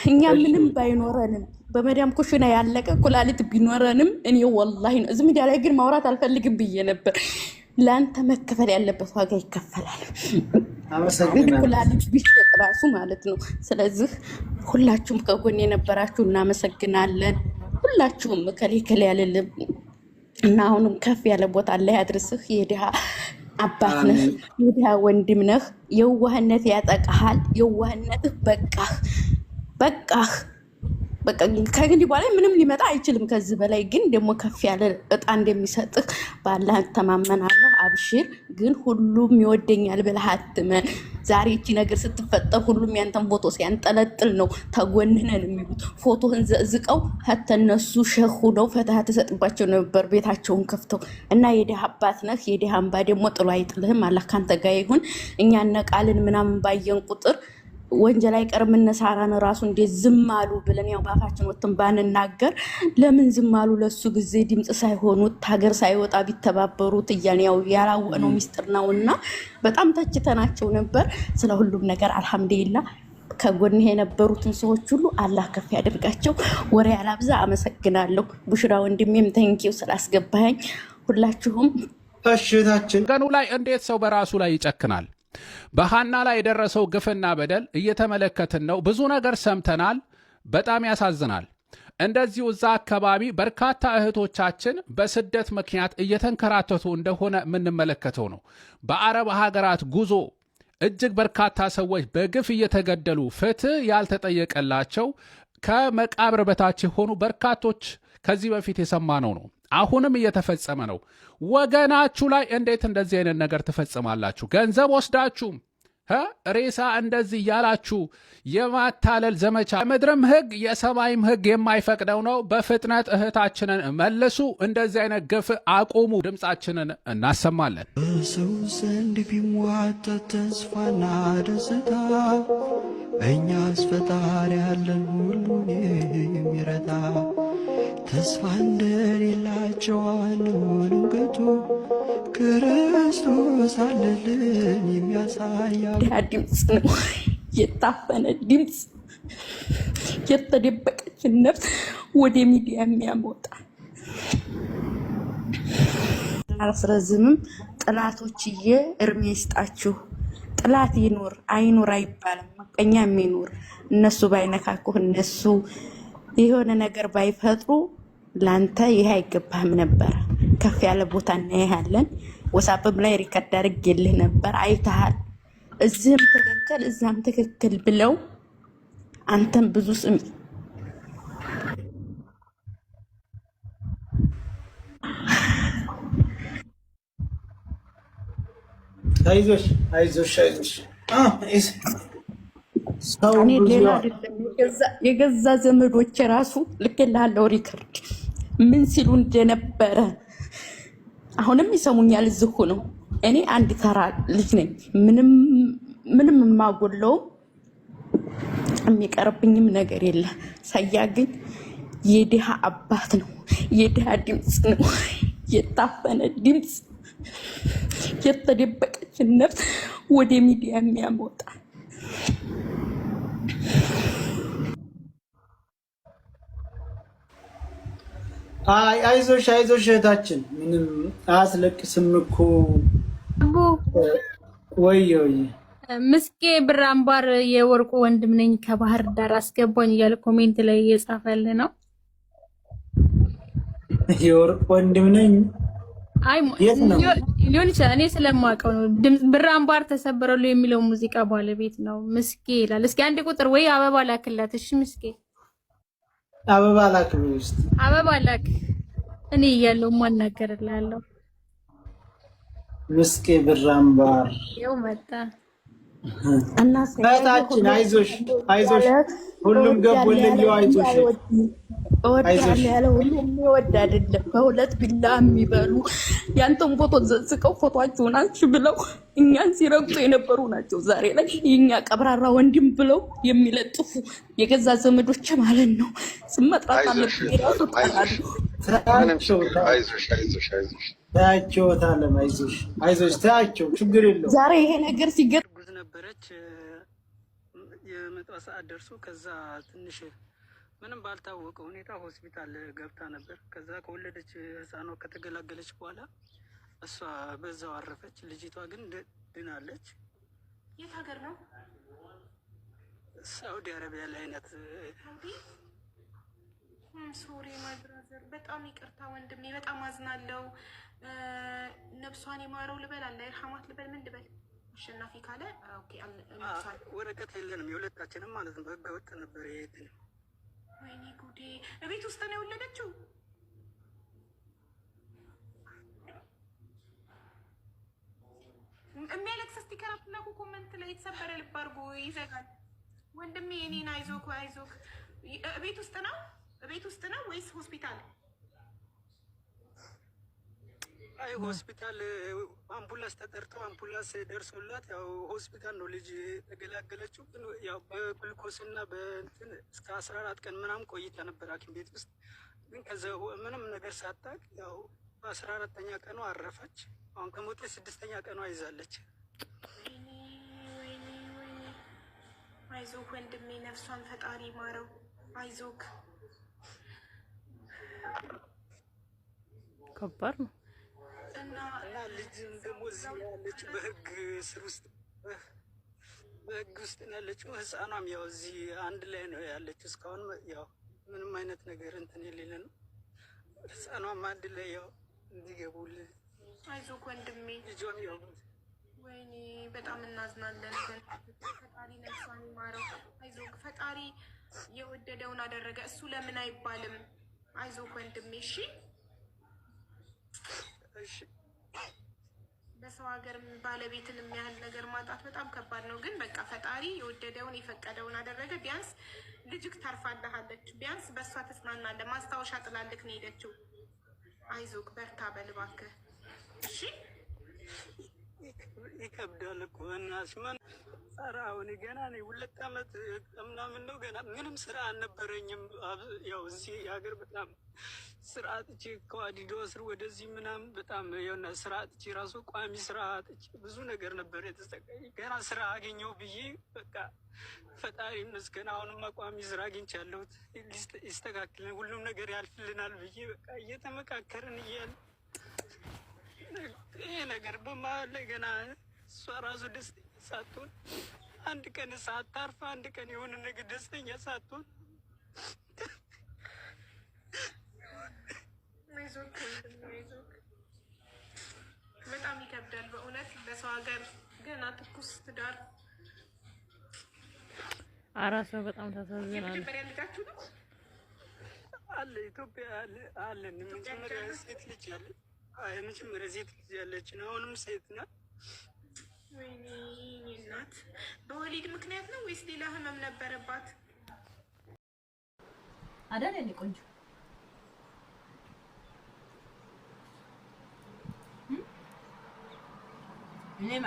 እኛ ምንም ባይኖረንም በመዳም ኩሽና ያለቀ ኩላሊት ቢኖረንም እኔ ወላሂ ነው እዚህ ሚዲያ ላይ ግን ማውራት አልፈልግም ብዬ ነበር። ላንተ መከፈል ያለበት ዋጋ ይከፈላል። ኩላሊት ቢሸጥ ራሱ ማለት ነው። ስለዚህ ሁላችሁም ከጎን የነበራችሁ እናመሰግናለን። ሁላችሁም ከሌ ያለልም እና አሁንም ከፍ ያለ ቦታ ላይ ያድርስህ። የድሃ አባት ነህ፣ የድሃ ወንድም ነህ። የዋህነት ያጠቃሃል። የዋህነትህ በቃህ። በቃ ከእንግዲህ በኋላ ምንም ሊመጣ አይችልም ከዚህ በላይ። ግን ደግሞ ከፍ ያለ እጣ እንደሚሰጥህ ባላህ ተማመናለሁ። አብሽር። ግን ሁሉም ይወደኛል ብለህ አትመን። ዛሬ እቺ ነገር ስትፈጠር ሁሉም ያንተን ፎቶ ሲያንጠለጥል ነው ተጎንህ ነን የሚሉት። ፎቶህን ዘዝቀው እነሱ ሸሁ ነው ፈትሃ ተሰጥባቸው ነበር ቤታቸውን ከፍተው እና የድሃ አባት ነህ። የድሃ እንባ ደግሞ ጥሎ አይጥልህም። አላህ ካንተ ጋር ይሁን። እኛ ነቃልን ምናምን ባየን ቁጥር ወንጀል አይቀርም። እነሳራን ራሱ እንዴት ዝም አሉ ብለን ያው ባፋችን ወጥተን ባንናገር ለምን ዝም አሉ? ለሱ ጊዜ ድምጽ ሳይሆኑት ሀገር ሳይወጣ ቢተባበሩት እያን ያው ያላወቀው ሚስጥር ነውና በጣም ተችተናቸው ነበር። ስለ ሁሉም ነገር አልሐምዱሊላህ ከጎንህ የነበሩትን ሰዎች ሁሉ አላህ ከፍ ያደርጋቸው። ወሬ አላብዛ። አመሰግናለሁ። ቡሽራ ወንድሜም ተንኪው ስላስገባኝ ሁላችሁም። ታሽታችን ገኑ ላይ እንዴት ሰው በራሱ ላይ ይጨክናል? በሃና ላይ የደረሰው ግፍና በደል እየተመለከትን ነው። ብዙ ነገር ሰምተናል። በጣም ያሳዝናል። እንደዚሁ እዛ አካባቢ በርካታ እህቶቻችን በስደት ምክንያት እየተንከራተቱ እንደሆነ የምንመለከተው ነው። በአረብ ሀገራት ጉዞ እጅግ በርካታ ሰዎች በግፍ እየተገደሉ ፍትህ ያልተጠየቀላቸው ከመቃብር በታች የሆኑ በርካቶች ከዚህ በፊት የሰማነው ነው። አሁንም እየተፈጸመ ነው። ወገናችሁ ላይ እንዴት እንደዚህ አይነት ነገር ትፈጽማላችሁ? ገንዘብ ወስዳችሁ ሬሳ እንደዚህ ያላችሁ የማታለል ዘመቻ የምድርም ሕግ የሰማይም ሕግ የማይፈቅደው ነው። በፍጥነት እህታችንን መልሱ። እንደዚህ አይነት ግፍ አቁሙ። ድምፃችንን እናሰማለን። ሰው ዘንድ ቢሟጠጥ ተስፋና ደስታ እኛስ ፈጣሪ ያለን ሁሉን የሚረዳ ተስፋ እንደሌላቸው አንሆንም ከቶ ክርስቶስ አለልን የሚያሳያ ድምፅ ነው። የታፈነ ድምፅ፣ የተደበቀችን ነፍስ ወደ ሚዲያ የሚያመጣ አላስረዝምም። ጥላቶችዬ እርሜ ይስጣችሁ። ጥላት ይኖር አይኖር አይባልም። መቀኛ የሚኖር እነሱ ባይነካኩህ እነሱ የሆነ ነገር ባይፈጥሩ ላንተ ይሄ አይገባህም ነበር። ከፍ ያለ ቦታ እናያለን። ወሳብም ላይ ሪከርድ አድርጌልህ ነበር አይተሃል። እዚህም ትክክል እዛም ትክክል ብለው አንተም ብዙ ስም አይዞሽ እኔ ሌላ አይደለም የገዛ ዘመዶች ራሱ ልክልሃለሁ ሪከርድ ምን ሲሉ እንደነበረ አሁንም ይሰሙኛል። እዚሁ ነው። እኔ አንድ ተራ ልጅ ነኝ። ምንም የማጎለው የሚቀርብኝም ነገር የለ። ሳያ ግን የድሃ አባት ነው። የድሃ ድምፅ ነው። የታፈነ ድምፅ፣ የተደበቀችን ነፍስ ወደ ሚዲያ የሚያመጣ አይዞሽ እህታችን ምንም አያስለቅስም እኮ ወይ ምስቄ ብር አምባር የወርቁ ወንድም ነኝ ከባህር ዳር አስገባኝ እያለ ኮሜንት ላይ እየጻፈልህ ነው። የወርቁ ወንድም ነኝ ሊሆን ይችላል። እኔ ስለማውቀው ነው። ብር አምባር ተሰበረሉ የሚለው ሙዚቃ ባለቤት ነው ምስቄ ይላል። እስኪ አንድ ቁጥር ወይ አበባ ላክላት። እሺ ምስቄ አበባ ላክ ውስጥ አበባ ላክ። እኔ እያለሁ ማናገርላለሁ። ምስቄ ብር አምባር ይኸው መጣ እና እህታችን አይዞሽ ሁሉም ገቦልኝ። አይዞሽ እወዳለሁ ያለ ሁሉም የሚወድ አይደለም። በሁለት ቢላ የሚበሉ ያንተን ፎቶ ዘዝቀው ፎቶአችሁን አንቺ ብለው እኛን ሲረግጡ የነበሩ ናቸው። ዛሬ ላይ የኛ ቀብራራ ወንድም ብለው የሚለጥፉ የገዛ ዘመዶች ማለት ነው። ስመጥራት አለብኝ ራሱ ታላሉ። አይዞሽ ታያቸው ችግር የለውም። ዛሬ ይሄ ነገር ሲገጥ ነበረች የምትመጣ ሰዓት ደርሶ ከዛ ትንሽ ምንም ባልታወቀ ሁኔታ ሆስፒታል ገብታ ነበር። ከዛ ከወለደች ህፃኗ ከተገላገለች በኋላ እሷ በዛው አረፈች። ልጅቷ ግን ድናለች። የት ሀገር ነው? ሳውዲ አረቢያ ላይ ናት። ሶሪ ማይ ብራዘር፣ በጣም ይቅርታ ወንድሜ፣ በጣም አዝናለሁ። ነብሷን ይማረው ልበል፣ አላህ ይርሐማት ልበል፣ ምን ልበል? አሸናፊ ካለ ኦኬ። ወረቀት የለንም የሁለታችንም ማለት ነው። ህገ ወጥ ነበር ይሄድ። ወይኔ ጉዴ! እቤት ውስጥ ነው የወለደችው? የሚያለቅስ ስቲከር አትላኩ ኮመንት ላይ። የተሰበረ ልብ አድርጎ ይዘጋል። ወንድሜ የኔን አይዞክ አይዞክ። ቤት ውስጥ ነው? ቤት ውስጥ ነው ወይስ ሆስፒታል? አይ ሆስፒታል፣ አምቡላንስ ተጠርቶ አምቡላንስ ደርሶላት ያው ሆስፒታል ነው ልጅ ተገላገለችው። ግን ያው በግሉኮስ እና በእንትን እስከ 14 ቀን ምናምን ቆይታ ነበር ሐኪም ቤት ውስጥ። ግን ከዛ ምንም ነገር ሳታውቅ ያው በ14ኛ ቀኗ አረፈች። አሁን ከሞቴ 6ኛ ቀኗ ይዛለች። አይዞክ ወንድሜ፣ ነፍሷን ፈጣሪ ማረው። አይዞክ። ከባድ ነው እና ልጅም ደግሞ እዚህ ያለች በህግ ስር ውስጥ በህግ ውስጥ ያለችው ህፃኗም ያው እዚህ አንድ ላይ ነው ያለችው። እስካሁን ያው ምንም አይነት ነገር እንትን የሌለ ነው። ህፃኗም አንድ ላይ ያው እንዲገቡልን። አይዞክ ወንድሜ። ልጇም ያው ወይኔ በጣም እናዝናለን። ፈጣሪ ነፍሷን ይማረው። አይዞክ፣ ፈጣሪ የወደደውን አደረገ። እሱ ለምን አይባልም። አይዞክ ወንድሜ። እሺ እሺ። በሰው ሀገር ባለቤትን የሚያህል ነገር ማጣት በጣም ከባድ ነው። ግን በቃ ፈጣሪ የወደደውን የፈቀደውን አደረገ። ቢያንስ ልጅክ ታርፋለሃለች። ቢያንስ በእሷ ተጽናናለህ። ማስታወሻ ጥላልክ ነው ሄደችው። አይዞክ፣ በርታ በል እባክህ። እሺ ይከብዳል እኮ እናት ማን ኧረ አሁን ገና ነኝ 2 ዓመት ምናምን ነው። ገና ምንም ስራ አልነበረኝም። ያው እዚህ ሀገር በጣም ስራ አጥቼ ከዋዲዶ ስር ወደዚህ ምናምን በጣም የሆነ ስራ አጥቼ ራሱ ቋሚ ስራ አጥቼ ብዙ ነገር ነበር የተሰቃይ። ገና ስራ አገኘው ብዬ በቃ ፈጣሪ ይመስገን አሁንማ ቋሚ ስራ አግኝቻለሁ። ይስተካክልን፣ ሁሉም ነገር ያልፍልናል ብዬ በቃ እየተመካከርን እያለ ይሄ ነገር በመሀል ላይ ገና እሷ ራሱ ደስተኛ ሳትሆን አንድ ቀን ሳታርፍ አንድ ቀን የሆነ ነገር ደስተኛ ሳትሆን በጣም ይከብዳል በእውነት። በሰው ሀገር ገና ትኩስ ትዳር አራስ ነው። በጣም ታሳዝናለች። የመጀመሪያ ልጃችሁ ነው? አለ ኢትዮጵያ አለን። የመጀመሪያ ሴት ልጅ አለ። የመጀመሪያ ሴት ልጅ ያለችን አሁንም ሴት ናት። ወይኔ እናት። በወሊድ ምክንያት ነው ወይስ ሌላ ህመም ነበረባት? አይደል እንዴ ቆንጆ? እኔማ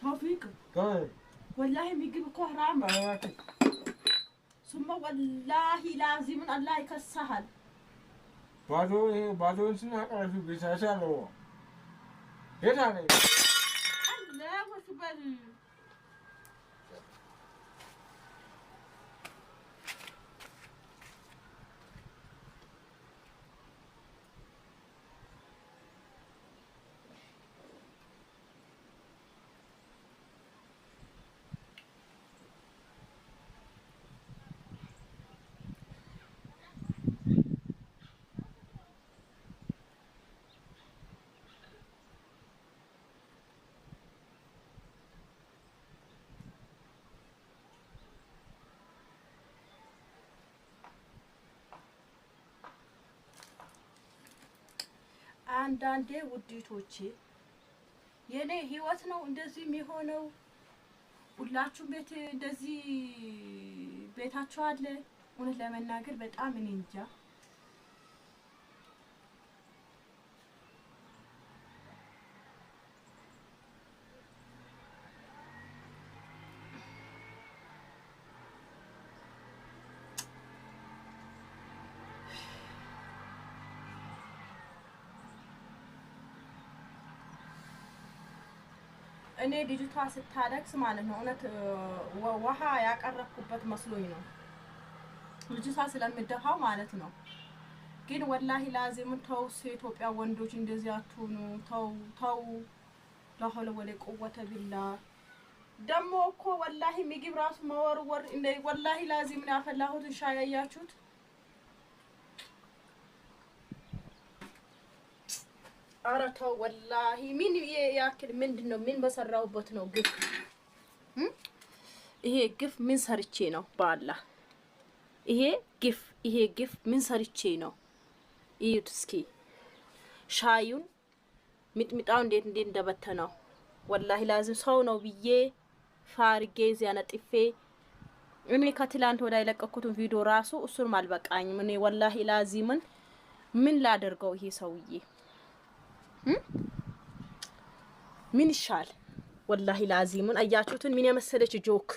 توفيق والله بيجيب حرام. ثم والله لازم الله يكسهل. بعض سنة قال في بيساسا لو هذا نه الله وسبحان. አንዳንዴ ውዲቶቼ የኔ ህይወት ነው እንደዚህ የሚሆነው። ሁላችሁም ቤት እንደዚህ ቤታችሁ አለ። እውነት ለመናገር በጣም እኔ እንጃ። እኔ ልጅቷ ስታለቅስ ማለት ነው እውነት ውሃ ያቀረብኩበት መስሎኝ ነው ልጅቷ ስለምደፋው ማለት ነው። ግን ወላሂ ላዚም ተው ኢትዮጵያ ወንዶች እንደዚህ አትሁኑ። ተው ለሆለ ወለ ቁወተ ቢላ ደሞ እኮ ወላሂ ምግብ ራሱ መወርወር እንደ ወላሂ ላዚም ነው ያፈላሁት ሻይ ያያችሁት። ኧረ ተው ወላሂ ምን ያክል ምንድነው ምን በሰራውበት ነው ግፍ ይሄ ግፍ ምን ሰርቼ ነው በአላህ ይሄ ግፍ ምን ሰርቼ ነው? እዩት እስኪ ሻዩን ሚጥሚጣው እንዴት እንደበተነው ወላሂ ላዚም ሰው ነው ብዬ ፋርጌ ዚያና ጥፌ እኔ ከትላንት ወዳ የለቀኩት ቪዲዮ ራሱ እሱን ማልበቃኝ ምን ወላሂ ላዚም ምን ላደርገው ይሄ ሰውዬ ምን ይሻል ወላሂ ላዚም አያችሁትን ምን የመሰለች ጆክ